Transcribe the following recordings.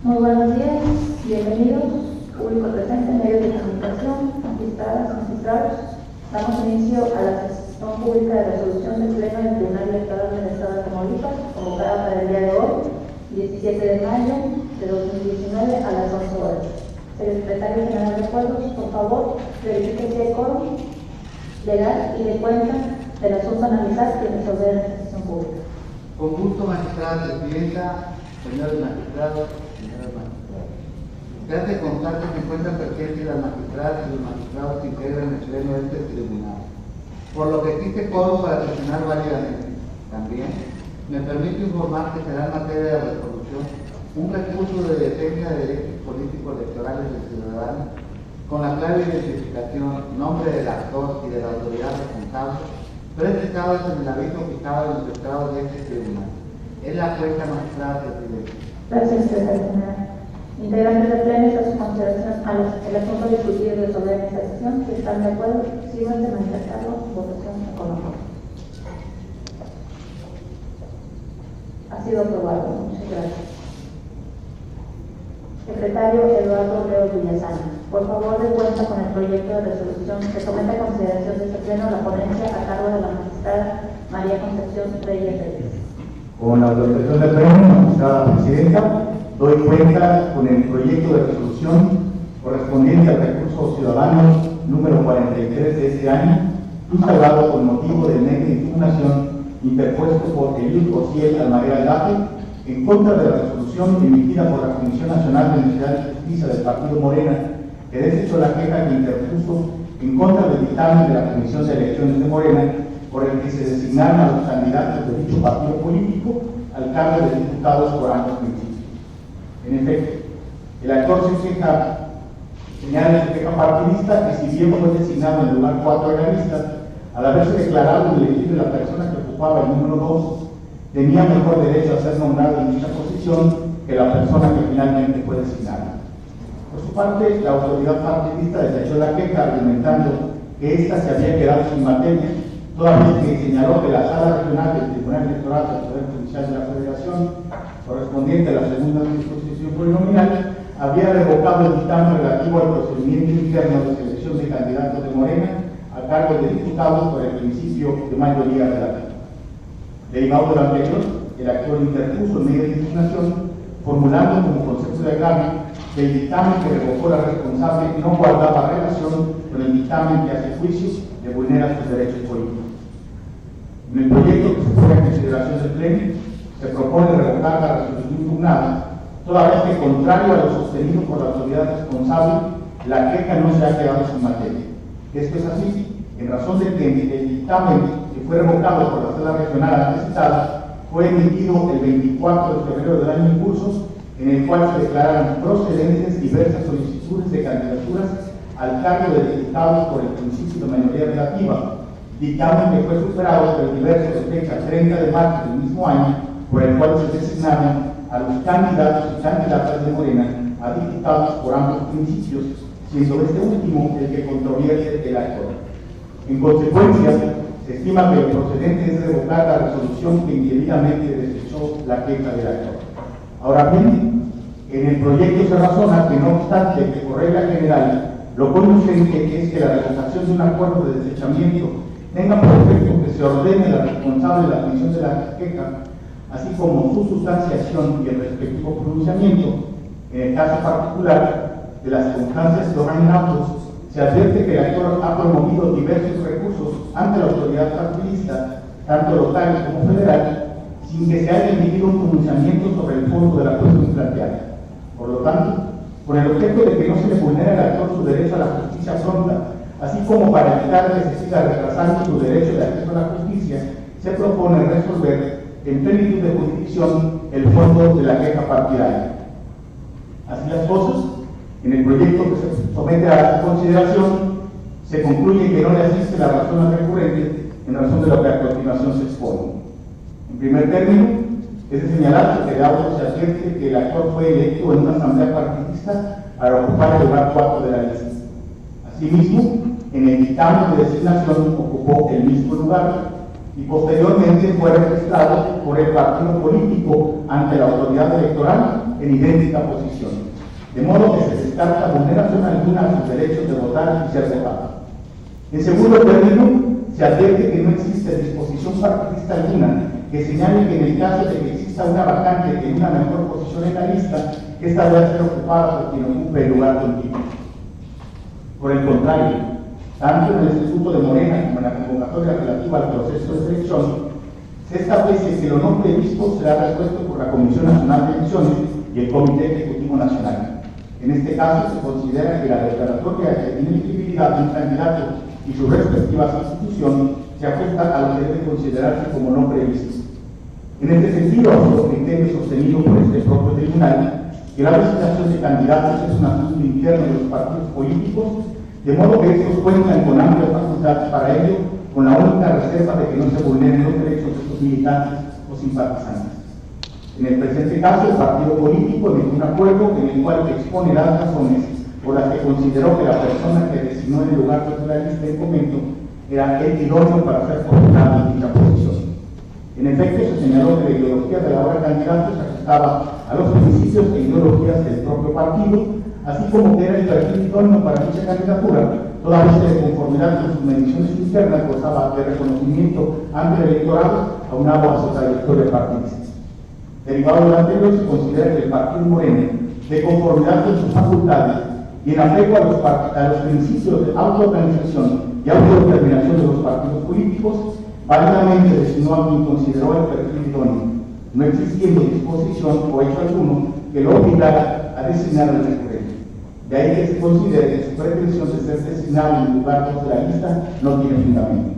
Muy buenos días, bienvenidos, público presente, medios de comunicación, magistradas, magistrados. Damos inicio a la sesión pública de resolución del Pleno del Tribunal Electoral del Estado de Tamaulipas, convocada para el día de hoy, 17 de mayo de 2019, a las 11 horas. Secretario General de Acuerdos, por favor, verifique si hay quórum legal y de cuenta del asunto analizado y resolver en esta sesión pública. Con gusto, magistrada presidenta, señores magistrados, señoras magistradas. Gracias de constar que se encuentran presentes las magistradas y los magistrados que integran el pleno de este tribunal, por lo que existe quórum para sesionar válidamente. También me permito informar que será en materia de resolución un recurso de defensa de derechos políticos electorales del ciudadano con la clara identificación, nombre del actor y de la autoridad responsable presentados en el aviso fijado en los estrados de este tribunal. Es la cuenta magistrada presidenta. Gracias, secretario general. Integrantes del pleno, a su consideración el asunto discutido y resolver en esta sesión. Si están de acuerdo, sirvan de manifestarlo. Votación económica. Ha sido aprobado. Muchas gracias. Secretario Eduardo Leo Villasana, por favor, de cuenta con el proyecto de resolución que somete a consideración de este pleno la ponencia a cargo de la magistrada María Concepción Reyes Reyes. Con la autorización del pleno, magistrada presidenta, doy cuenta con el proyecto de resolución correspondiente al recurso ciudadano número 43 de este año, instaurado con motivo del medio de impugnación interpuesto por Eliud Ociel Almaguer Aldape en contra de la resolución emitida por la Comisión Nacional de Honestidad y Justicia del Partido Morena, que desechó la queja que interpuso en contra del dictamen de la Comisión de Elecciones de Morena, por el que se designaron a los candidatos de dicho partido político al cargo de diputados por ambos principios. En efecto, el actor se queja, señala en su queja partidista que si bien fue designado en el lugar 4 de la lista, al haberse declarado elegible la persona que ocupaba el número 2, tenía mejor derecho a ser nombrado en dicha posición que la persona que finalmente fue designada. Por su parte, la autoridad partidista desechó la queja argumentando que ésta se había quedado sin materia, toda vez que señaló que la Sala Regional del Tribunal Electoral del Poder Judicial de la Federación, correspondiente a la segunda disposición plurinominal, había revocado el dictamen relativo al procedimiento interno de selección de candidatos de Morena a cargo de diputados por el principio de mayoría relativa. Derivado de lo anterior, el actor interpuso en medio de impugnación, formulando como concepto de agravio que el dictamen que revocó la responsable no guardaba relación con el dictamen que hace juicio le vulnera sus derechos políticos. En el proyecto que se pone en consideración del pleno, se propone revocar la resolución impugnada, toda vez que, contrario a lo sostenido por la autoridad responsable, la queja no se ha quedado sin materia. Esto es así, en razón de que el dictamen que fue revocado por la Sala Regional antes citada fue emitido el 24 de febrero del año en curso, en el cual se declararon procedentes diversas solicitudes de candidaturas al cargo de diputados por el principio de mayoría relativa, dictamen que fue superado por el diverso de fecha 30 de marzo del mismo año, por el cual se designaron a los candidatos y candidatas de Morena a diputados por ambos principios, siendo este último el que controvierte el actor. En consecuencia, se estima que el procedente es revocar la resolución que indebidamente desechó la queja del actor. Ahora bien, en el proyecto se razona que no obstante que por regla general lo conducente es que la revocación de un acuerdo de desechamiento tenga por efecto que se ordene la responsable de la admisión de la queja, así como su sustanciación y el respectivo pronunciamiento. En el caso particular de las circunstancias que obran en autos, se advierte que el actor ha promovido diversos recursos ante la autoridad partidista, tanto local como federal, sin que se haya emitido un pronunciamiento sobre el fondo de la cuestión planteada. Por lo tanto, con el objeto de que no se le vulnere al actor su derecho a la justicia pronta, así como para evitar que se siga retrasando su derecho de acceso a la justicia, se propone resolver en plenitud de jurisdicción el fondo de la queja partidaria. Así las cosas, en el proyecto que se somete a su consideración, se concluye que no le asiste la razón al recurrente en razón de lo que a continuación se expone. En primer término, es de señalar que de auto se advierte que el actor fue electo en una asamblea partidista para ocupar el lugar 4 de la lista. Asimismo, en el dictamen de designación ocupó el mismo lugar, y posteriormente fue registrado por el partido político ante la autoridad electoral en idéntica posición, de modo que se descarta vulneración alguna a sus derechos de votar y ser votado. En segundo término, se advierte que no existe disposición partidista alguna que señale que en el caso de que exista una vacante en una mejor posición en la lista, esta debe ser ocupada por quien ocupe el lugar contiguo. Por el contrario, tanto en el Estatuto de Morena como en la convocatoria relativa al proceso de selección, se establece que lo no previsto será resuelto por la Comisión Nacional de Elecciones y el Comité Ejecutivo Nacional. En este caso, se considera que la declaratoria de inelegibilidad de un candidato y sus respectivas instituciones se ajusta a lo que debe considerarse como no previsto. En este sentido, los criterios sostenidos por este propio tribunal, que la designación de candidatos es un asunto interno de los partidos políticos, de modo que estos cuentan con amplias facultades para ello, con la única reserva de que no se vulneren los derechos de sus militantes o simpatizantes. En el presente caso, el partido político emitió un acuerdo en el cual expone las razones por las que consideró que la persona que designó en el lugar de la lista en comento era el idóneo para ser postulado en dicha posición. En efecto, se señaló que la ideología de la hora candidato se ajustaba a los principios e ideologías del propio partido, así como que era el perfil idóneo para dicha candidatura, toda vez que de conformidad con sus mediciones internas gozaba de reconocimiento ante el electorado aunado a su trayectoria partidista. Derivado de lo anterior, se considera que el partido Morena, de conformidad con sus facultades y en apego a los principios de autoorganización y autodeterminación de los partidos políticos, válidamente designó a quien consideró el perfil idóneo, no existiendo disposición o hecho alguno que lo obligara a designar al recurrente. De ahí que se considere que su pretensión de ser designado en el lugar 2 de la lista no tiene fundamento.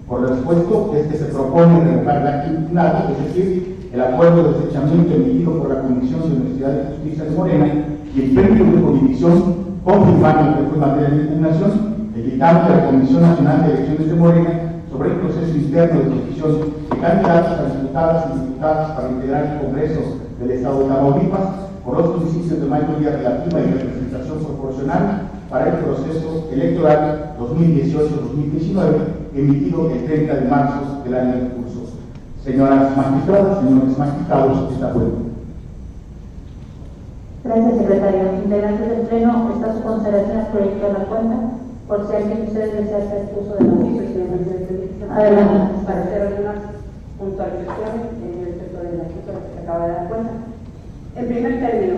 Por lo expuesto, es que se propone revocar el acto impugnado, es decir, el acuerdo de desechamiento emitido por la Comisión de Honestidad y Justicia de Morena y el premio de jurisdicción, confirmando que fue materia de impugnación, el dictamen de la Comisión Nacional de Elecciones de Morena sobre el proceso interno de selección de candidatos a diputadas y diputados para integrar el Congreso del Estado de Tamaulipas por los principios de mayoría relativa y representación proporcional para el proceso electoral 2018-2019, emitido el 30 de marzo del año en curso. Señoras magistradas, señores magistrados, está acuerdo. Gracias, secretario. Integrantes del Pleno, está a su consideración el proyecto de la cuenta. Por si alguien de ustedes desea hacer uso de la misma. Adelante. Para hacer algunas puntualizaciones respecto de la cifra que se acaba de dar cuenta. En primer término,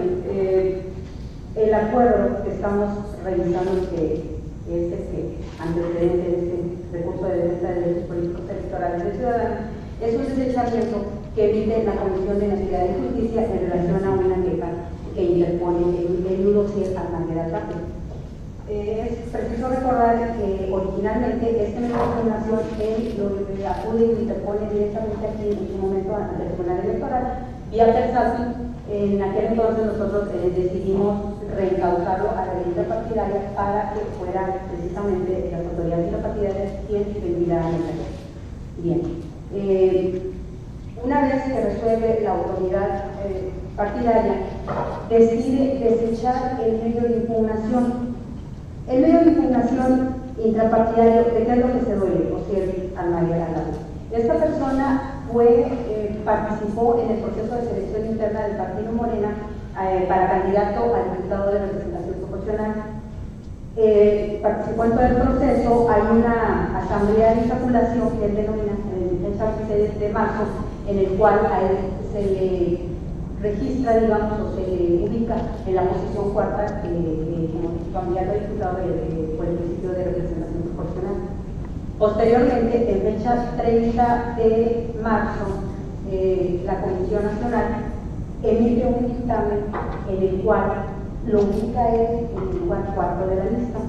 el acuerdo que estamos revisando, que es antecedente de este recurso de defensa de derechos políticos electorales del ciudadano, es un desechamiento que emite la Comisión de Honestidad y Justicia en relación a una queja que interpone el nudo CIR al candidato. Es preciso recordar que originalmente este medio de impugnación él lo acude y lo interpone directamente aquí en su momento ante el Tribunal Electoral vía Persati. En aquel entonces nosotros decidimos reencauzarlo a la ley interpartidaria para que fueran precisamente las autoridades interpartidarias quienes defendieran el caso. Bien, una vez que resuelve la autoridad partidaria, decide desechar el medio de impugnación. El medio de impugnación intrapartidario, ¿de qué es lo que se duele? O sea, a María Galán. Esta persona participó en el proceso de selección interna del partido Morena para candidato al diputado de representación proporcional. Participó en todo el proceso. Hay una asamblea de insaculación que él denomina el 6 de marzo, en el cual a él se le registra, digamos, o se le ubica en la posición cuarta como candidato a diputado por el principio de representación proporcional. Posteriormente, en fecha 30 de marzo, la Comisión Nacional emite un dictamen en el cual lo ubica él en el lugar cuarto de la lista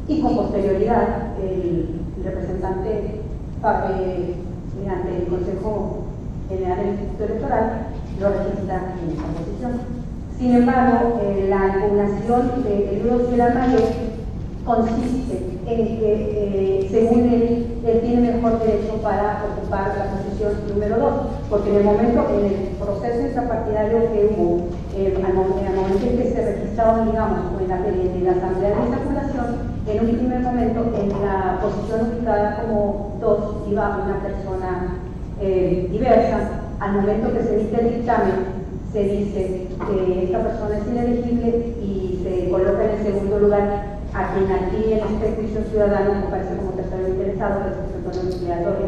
y con posterioridad el representante ante el Consejo General del Instituto Electoral lo registra en esa posición. Sin embargo, la impugnación del nudo CIR Mayer consiste en que, según él tiene mejor derecho para ocupar la posición número 2, porque en el momento, en el proceso intrapartidario que hubo, al momento en que se registraron, digamos, en la asamblea de insaculación, en un primer momento, en la posición ubicada como 2 iba una persona diversa, al momento que se emite el dictamen, se dice que esta persona es inelegible y se coloca en el segundo lugar a quien aquí en este juicio ciudadano aparece como tercero interesado, que es el obligatorio,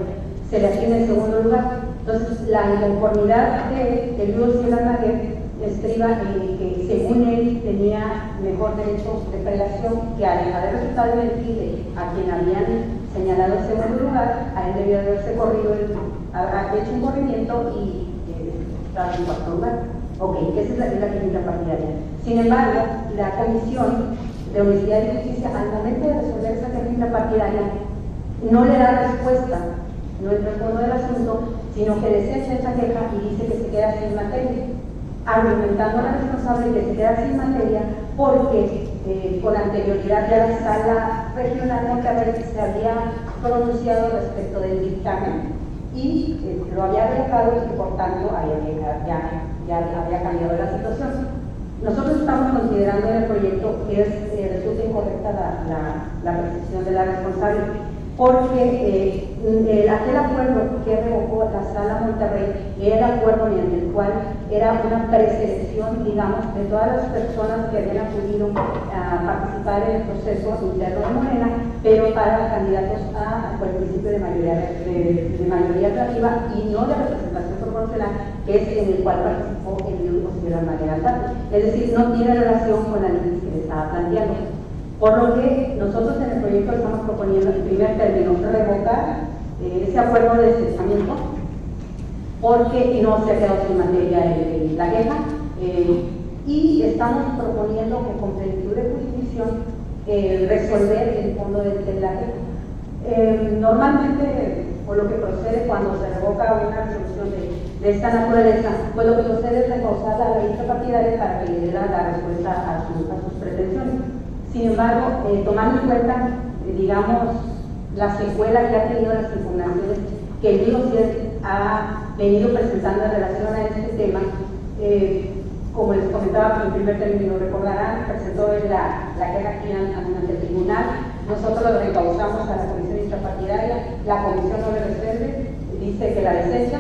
se le asigna el segundo lugar. Entonces, la inconformidad de Luis Sierra Maguer estriba en que, según él, tenía mejor derecho de prelación, que al haber resultado elegible a quien habían señalado el segundo lugar, a él debió haberse corrido, hecho un corrimiento y estar en cuarto lugar. Ok, esa es la quinta partidaria. Sin embargo, la Comisión de Honestidad y Justicia, al momento de resolver esa quinta partidaria, no le da respuesta, no entra en fondo del asunto, sino que desecha esa queja y dice que se queda sin materia, argumentando a la responsable que se queda sin materia porque con anterioridad ya la Sala Regional de Monterrey se había pronunciado respecto del dictamen y lo había revocado y que por tanto ya había cambiado la situación. Nosotros estamos considerando en el proyecto que resulta incorrecta la percepción de la responsable, porque aquel acuerdo que revocó la Sala Monterrey era el acuerdo mediante el cual era una preselección, digamos, de todas las personas que habían acudido a participar en el proceso interno de Morena, pero para candidatos por el principio de mayoría relativa y no de representación proporcional, que es en el cual participó el grupo Sierra Maguer. Es decir, no tiene relación con la ley que le estaba planteando. Por lo que nosotros en el proyecto estamos proponiendo, en primer término, revocar ese acuerdo de desechamiento, porque no se ha quedado sin materia la queja, y estamos proponiendo que con plenitud de jurisdicción resolver el fondo de la queja. Normalmente, o lo que procede cuando se revoca una resolución de esta naturaleza, pues lo que procede es reforzar la ley partidaria para que le dé la respuesta a sus pretensiones. Sin embargo, tomando en cuenta, digamos, la secuela que ha tenido las impugnaciones que el BIOCIER ha venido presentando en relación a este tema, como les comentaba en primer término, recordarán, presentó la queja aquí ante el tribunal, nosotros lo recausamos a la comisión intrapartidaria, la comisión no le resuelve, dice que la desecha,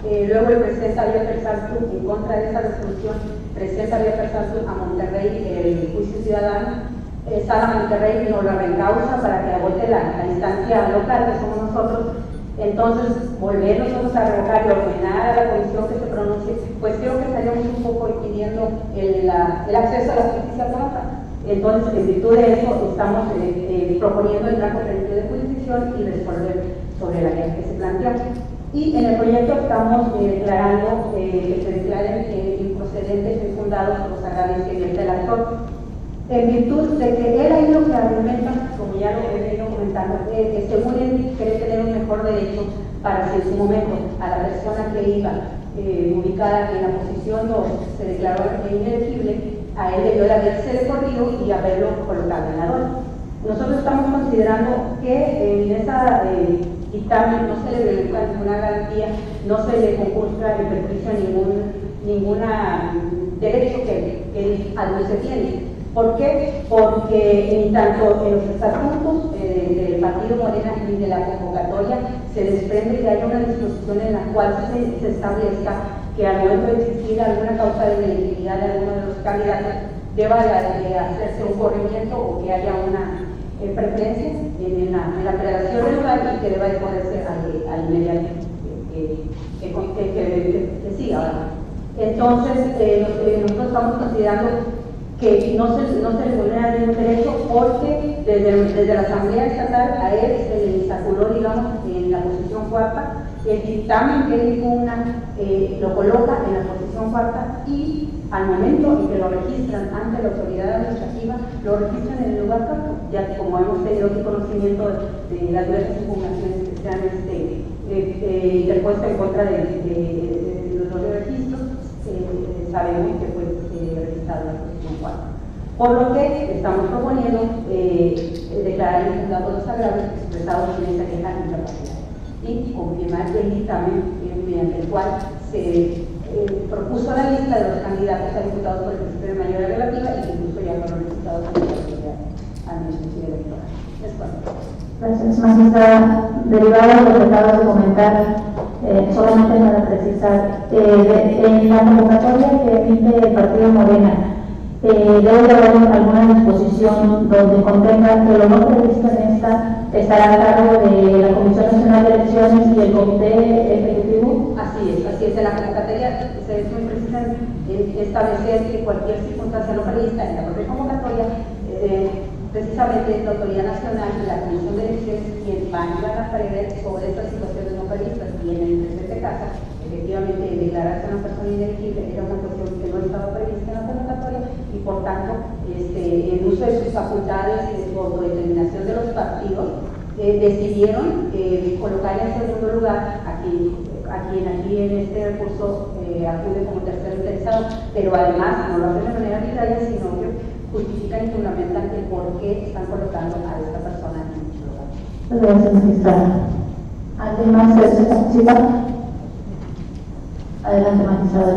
luego el presidente Javier Persaltu, en contra de esa resolución, presenta Javier Persaltu a Monterrey el juicio ciudadano. Sala Monterrey nos la recausa para que agote la instancia local, que somos nosotros. Entonces, volver nosotros a revocar y ordenar a la comisión que se pronuncie, pues creo que estaríamos un poco impidiendo el acceso a la justicia pronta. Entonces, en virtud de eso, estamos proponiendo entrar con plenitud de jurisdicción y resolver sobre la queja que se planteó. Y en el proyecto estamos declarando que se declaren improcedentes e infundados los agravios que vierte el actor. En virtud de que él ahí lo que argumenta, como ya lo he venido comentando, que según él quiere tener un mejor derecho para si en su momento a la persona que iba ubicada en la posición 2 se declaró inelegible, a él debió de haberse recorrido y haberlo colocado en la DOL. Nosotros estamos considerando que en esa dictamen no se le verifica ninguna garantía, no se le conculca el perjuicio a ningún derecho que aduce tiene. ¿Por qué? Porque ni tanto en los estatutos del Partido Morena ni de la convocatoria se desprende que haya una disposición en la cual se establezca que al momento de existir alguna causa de inelegibilidad de alguno de los candidatos deba de hacerse un corrimiento o que haya una preferencia en la creación del lugar y que deba de ponerse al inmediato que siga. ¿Verdad? Entonces, nosotros estamos considerando que no se le vulnera ningún derecho porque desde la Asamblea Estatal a él se le insaculó, digamos, en la posición cuarta, el dictamen que él impugna lo coloca en la posición cuarta y al momento en que lo registran ante la autoridad administrativa, lo registran en el lugar cuarto, ya que como hemos tenido aquí conocimiento de las diversas impugnaciones que se han interpuesto en contra de los registros, sabemos que fue registrado en la posición 4. Por lo que estamos proponiendo declarar infundados los agravios expresados en esta queja intrapartidaria y confirmar el dictamen mediante el cual se propuso la lista de los candidatos a diputados por el principio de mayoría relativa y que incluso ya fueron registrados en la autoridad administrativa electoral. Gracias, magistrada. Derivado de lo que acabas de comentar, Solamente para precisar, en la convocatoria que emite el partido Morena, debe de haber alguna disposición donde contenga que lo no previsto en esta estará a cargo de la Comisión Nacional de Elecciones y el Comité Ejecutivo. Así es, en la convocatoria se es muy precisa en establecer que cualquier circunstancia no prevista en la propia convocatoria, precisamente la Autoridad Nacional y la Comisión de Elecciones quien van a prever sobre estas situaciones no previstas, y en el presente caso, efectivamente, declararse a una persona inelegible era una cuestión que no estaba prevista en la convocatoria, y por tanto, en uso de sus facultades y de su autodeterminación de los partidos, decidieron colocar en segundo lugar a quien aquí en este recurso acude como tercero interesado, pero además no lo hacen de manera arbitraria, sino que justifican y fundamentan el por qué están colocando a esta persona en dicho lugar. Gracias, magistrada. ¿Alguien más desea participar? Adelante, magistrada.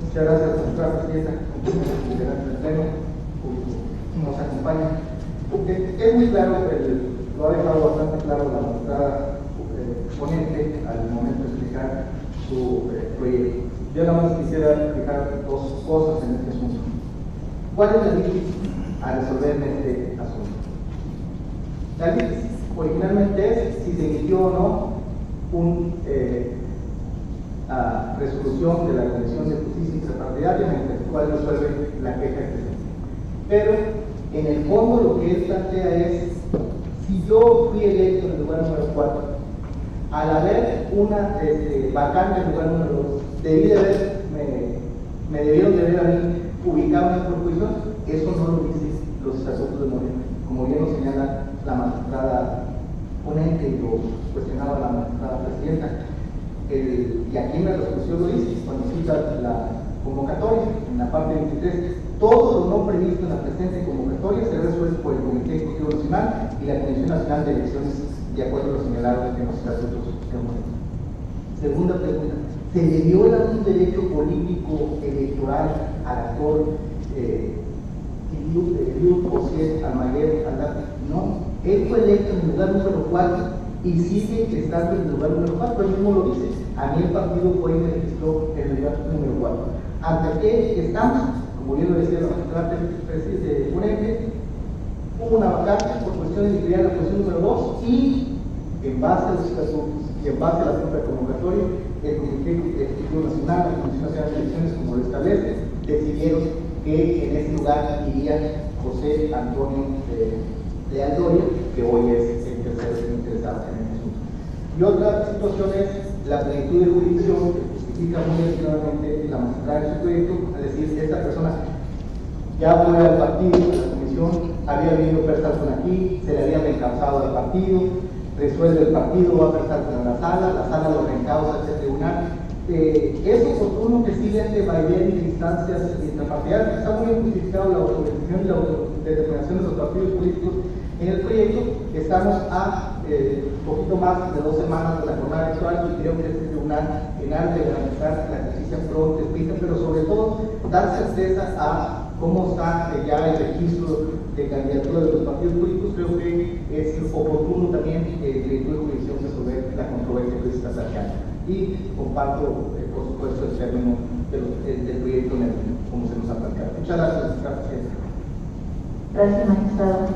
Muchas gracias, magistrada presidenta, integrante del pleno, nos acompaña. Es muy claro, lo ha dejado bastante claro la magistrada ponente al momento de explicar su proyecto. Yo nada más quisiera explicar dos cosas en este asunto. ¿Cuál es la litis a resolver en este asunto? La litis originalmente es si se emitió o no una resolución de la Comisión de Justicia Intrapartidaria mediante la cual resuelve la queja que se hace. Pero en el fondo lo que él plantea es, si yo fui electo en el lugar número 4, al haber una vacante en el lugar número 2, me debieron de haber a mí ubicado en la proposición. Eso no lo dicen los estatutos de Morena, como bien lo señala la magistrada ponente y lo cuestionaba la magistrada presidenta. Y aquí en la resolución lo dice, cuando cita la convocatoria, en la parte 23, todo lo no previsto en la presente convocatoria será resuelto por el Comité Ejecutivo Nacional y la Comisión Nacional de Elecciones, de acuerdo a lo señalado en los estatutos de Morena. Segunda pregunta, ¿se le viola un derecho político electoral al actor Eliud Osiel Almaguer Aldana? No, él fue electo en el lugar número 4 y sigue estando en el lugar número 4, él mismo lo dice. A mí el partido fue y me registró en el lugar número 4. ¿Ante qué estamos? Como bien lo decía la magistrada ponente, hubo una vacante por cuestión de liquidar la cuestión número 2 y en base a los estatutos y en base a la propia convocatoria, el Comité Ejecutivo Nacional, la Comisión Nacional de Elecciones, como lo establece, decidieron que en ese lugar iría José Antonio de Aldoria, que hoy es el tercero interesado en el asunto. Y otra situación es la plenitud de jurisdicción, que justifica muy adecuadamente la magistrada de su proyecto, es decir, esta persona ya fue al partido, a la comisión, había venido a prestar con aquí, se le había reencausado al partido, resuelve el partido, va a prestar con la sala lo reencausa hacia el tribunal. Es oportuno que siga este vaivén de instancias intrapartidarias. Está muy bien justificado la autorización y la autodeterminación de los partidos políticos en el proyecto. Estamos a poquito más de 2 semanas de la jornada electoral y creo que este tribunal, en aras de garantizar la justicia pronta, explica, pero sobre todo dar certeza a cómo está ya el registro de candidatura de los partidos políticos. Creo que es oportuno también el director de jurisdicción resolver la controversia que se está planteando. Y comparto, por supuesto, el término del proyecto como se nos ha planteado. Muchas gracias, presidenta. Gracias, magistrado.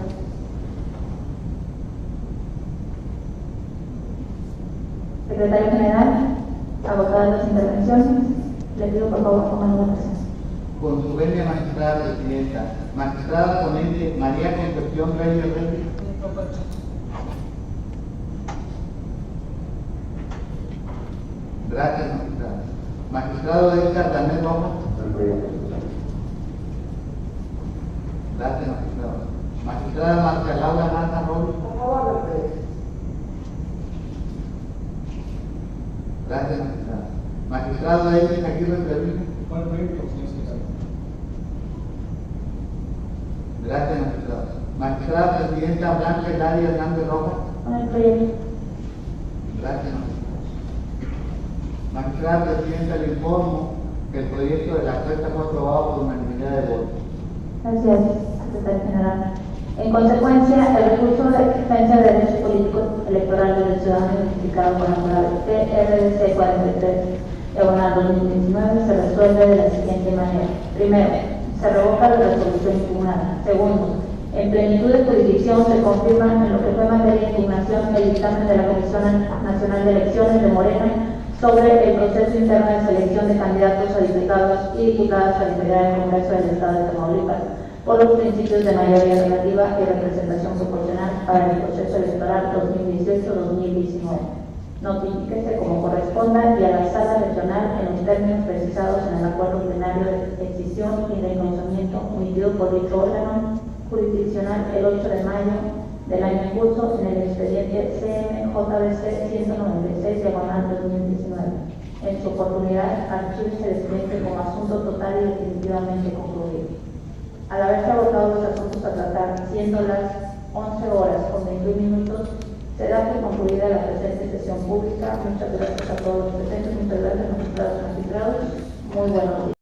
Secretario General, agotadas las intervenciones, le pido por favor tomar la presencia. Con su venia, magistrada presidenta, magistrada ponente María Concepción Reyes Reyes. Gracias, magistrada. Magistrado Edgar Daniel Rojas. Gracias, magistrado. Magistrada Marcia Laura Nata Robles. Gracias, magistrada. Magistrado Edgar Aguirre Treviño. Gracias, magistrado. Magistrada presidenta Blanca Hilaria Hernández Rojas. Con el proyecto. Gracias, magistrado. Magistrada presidenta, le informo que el proyecto de la encuesta fue aprobado por unanimidad de votos. Gracias, secretario general. En consecuencia, el recurso de defensa de derechos políticos electorales del ciudadano identificado con la palabra TRDC 43 diagonal 2019 se resuelve de la siguiente manera. Primero, se revoca la resolución impugnada. Segundo, en plenitud de jurisdicción se confirma en lo que fue materia de impugnación el dictamen de la Comisión Nacional de Elecciones de Morena sobre el proceso interno de selección de candidatos a diputados y diputadas a integrar el Congreso del Estado de Tamaulipas por los principios de mayoría relativa y representación proporcional para el proceso electoral 2018-2019. Notifíquese como corresponda y a la sala regional en los términos precisados en el acuerdo plenario de decisión y de conocimiento emitido por dicho órgano jurisdiccional el 8 de mayo del año en curso en el expediente CMJBC 196 diagonal 2019. En su oportunidad, archívese el expediente como asunto total y definitivamente concluido. Al haberse agotado los asuntos a tratar, siendo las 11 horas con 21 minutos, se da por concluida la presente sesión pública. Muchas gracias a todos los presentes, muchas gracias, magistrados y magistrados. Muy buenos días.